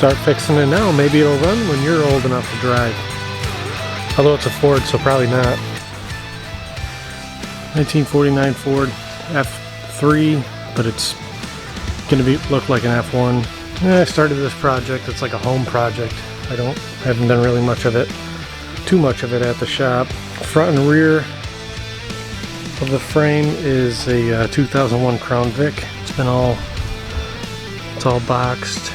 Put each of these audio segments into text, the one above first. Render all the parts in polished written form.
start fixing it now. Maybe it'll run when you're old enough to drive. Although it's a Ford, so probably not. 1949 Ford F3, but it's gonna look like an F1. I started this project. It's like a home project. I haven't done really too much of it at the shop. Front and rear of the frame is a 2001 Crown Vic. It's all boxed.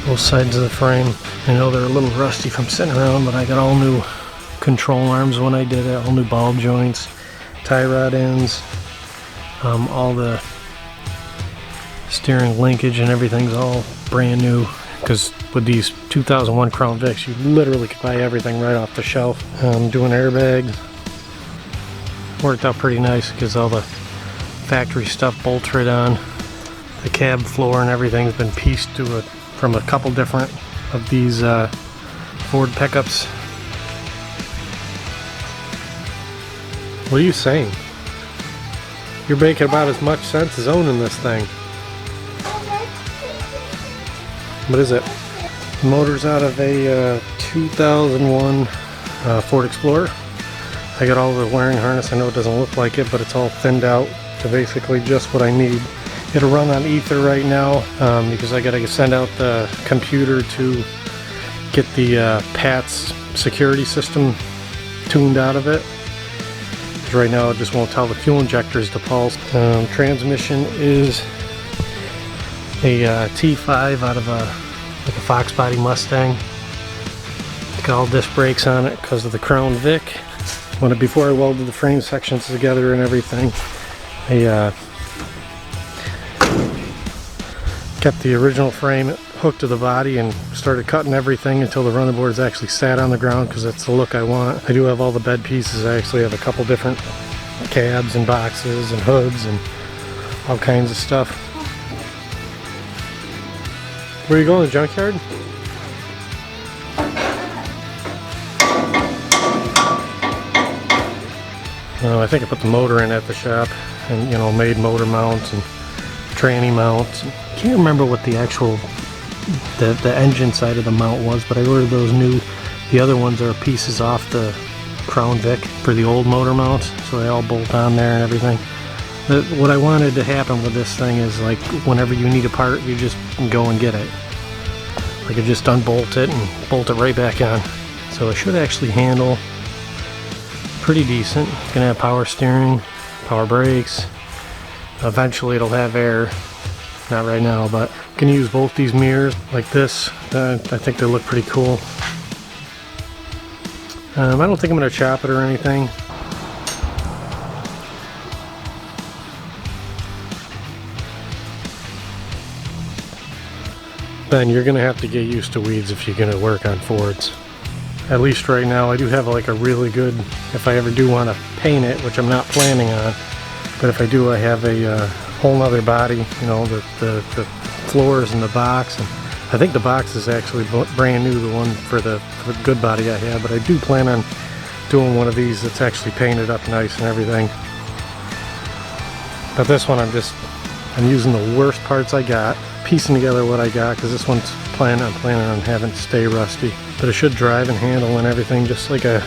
Both sides of the frame. I know they're a little rusty from sitting around, but I got all new control arms when I did it, all new ball joints, tie rod ends, all the steering linkage and everything's all brand new, because with these 2001 Crown Vics you literally could buy everything right off the shelf. Doing airbags worked out pretty nice because all the factory stuff bolts right on. The cab floor and everything's been pieced from a couple different of these Ford pickups. What are you saying? You're making about as much sense as owning this thing. What is it? The motor's out of a 2001 Ford Explorer. I got all the wiring harness. I know it doesn't look like it, but it's all thinned out to basically just what I need. It'll run on Ether right now because I gotta send out the computer to get the PATS security system tuned out of it. Right now it just won't tell the fuel injectors to pulse. Transmission is a T5 out of a Fox body Mustang. It's got all disc brakes on it because of the Crown Vic. Before I welded the frame sections together and everything, I kept the original frame hooked to the body and started cutting everything until the running boards actually sat on the ground, because that's the look I want. I do have all the bed pieces. I actually have a couple different cabs and boxes and hoods and all kinds of stuff. Where are you going, the junkyard? I think I put the motor in at the shop, and made motor mounts and tranny mounts. Can't remember what the actual the engine side of the mount was, but I ordered those new. The other ones are pieces off the Crown Vic for the old motor mounts, so they all bolt on there and everything. What I wanted to happen with this thing is, like, whenever you need a part, you just go and get it. I could just unbolt it and bolt it right back on. So it should actually handle pretty decent. It's gonna have power steering, power brakes. Eventually it'll have air. Not right now, but you can use both these mirrors like this. I think they look pretty cool. I don't think I'm going to chop it or anything. Then you're going to have to get used to weeds if you're going to work on Fords. At least right now. I do have like a really good, if I ever do want to paint it, which I'm not planning on, but if I do, I have a whole nother body, the floors and the box, and I think the box is actually brand new, the one for the good body I have, but I do plan on doing one of these that's actually painted up nice and everything. But this one I'm using the worst parts I got, piecing together what I got, because this one's I'm planning on having to stay rusty, but it should drive and handle and everything just like a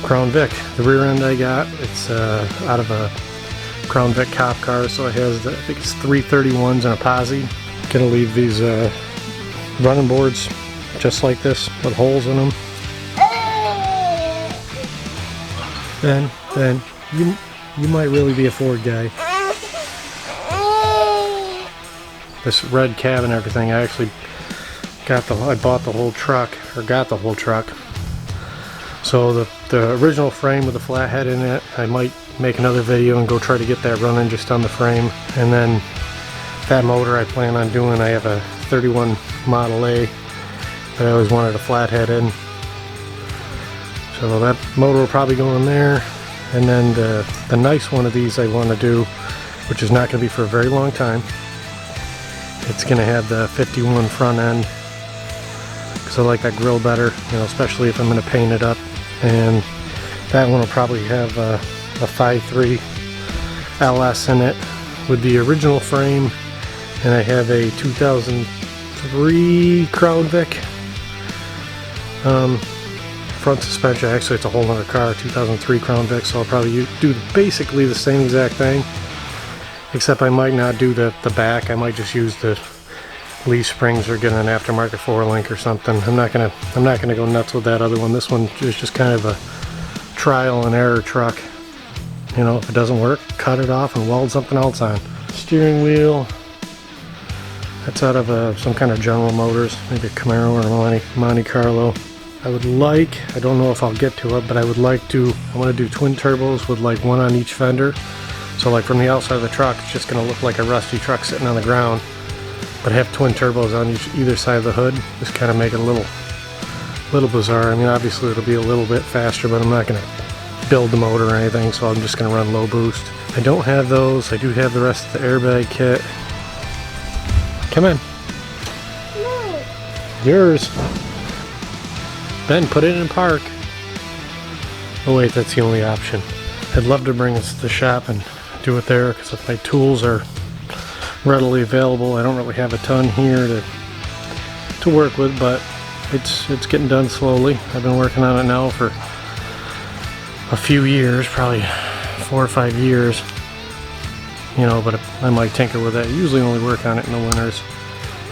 Crown Vic. The rear end I got, it's out of a Crown Vic cop car, so it has I think it's 331s and a posi. Gonna leave these running boards just like this with holes in them. Ben, you might really be a Ford guy. This red cab and everything, I actually bought the whole truck, or got the whole truck. So the original frame with the flat head in it, I might make another video and go try to get that running just on the frame. And then that motor I plan on doing, I have a 31 Model A that I always wanted a flat head in. So that motor will probably go in there. And then the nice one of these I want to do, which is not going to be for a very long time. It's going to have the 51 front end, because I like that grill better, especially if I'm going to paint it up. And that one will probably have a 5.3 LS in it with the original frame, and I have a 2000 2003 Crown Vic. Front suspension, actually it's a whole other car, 2003 Crown Vic, so I'll probably do basically the same exact thing, except I might not do the back. I might just use the leaf springs or get an aftermarket 4-link or something. I'm not gonna go nuts with that other one. This one is just kind of a trial and error truck. You know, if it doesn't work, cut it off and weld something else on. Steering wheel, that's out of some kind of General Motors, maybe a Camaro or Monte Carlo. I don't know if I'll get to it, but I want to do twin turbos with like one on each fender. So like from the outside of the truck, it's just going to look like a rusty truck sitting on the ground, but have twin turbos on either side of the hood. Just kind of make it a little bizarre. I mean, obviously it'll be a little bit faster, but I'm not going to build the motor or anything, so I'm just going to run low boost. I don't have those. I do have the rest of the airbag kit. Come on. No. Yours. Ben, put it in park. Oh wait, that's the only option. I'd love to bring this to the shop and do it there, because my tools are readily available. I don't really have a ton here to work with, but it's getting done slowly. I've been working on it now for a few years, probably 4 or 5 years. You know, but I might tinker with it. I usually only work on it in the winters.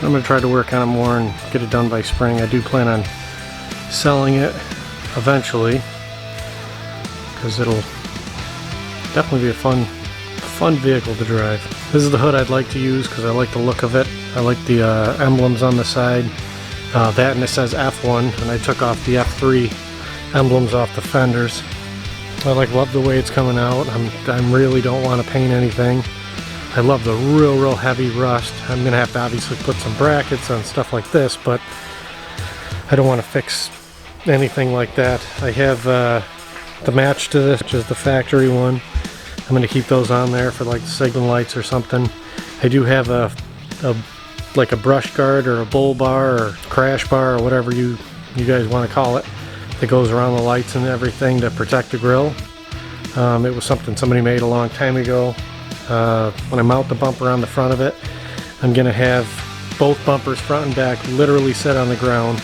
I'm going to try to work on it more and get it done by spring. I do plan on selling it eventually, because it'll definitely be a fun vehicle to drive. This is the hood I'd like to use because I like the look of it. I like the emblems on the side. That, and it says F1, and I took off the F3 emblems off the fenders. I love the way it's coming out. I really don't want to paint anything. I love the real heavy rust. I'm gonna have to obviously put some brackets on stuff like this, but I don't want to fix anything like that. I have the match to this, which is the factory one. I'm going to keep those on there for like the signal lights or something. I do have like a brush guard or a bull bar or crash bar or whatever you guys want to call it, that goes around the lights and everything to protect the grill. It was something somebody made a long time ago. When I mount the bumper on the front of it, I'm going to have both bumpers, front and back, literally set on the ground.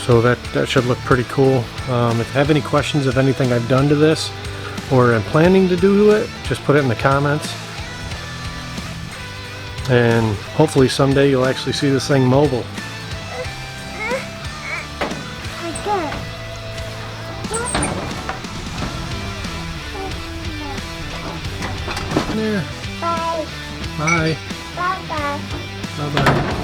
So that should look pretty cool. If you have any questions of anything I've done to this or am planning to do to it, just put it in the comments. And hopefully someday you'll actually see this thing mobile. There. Bye. Bye. Bye-bye. Bye-bye.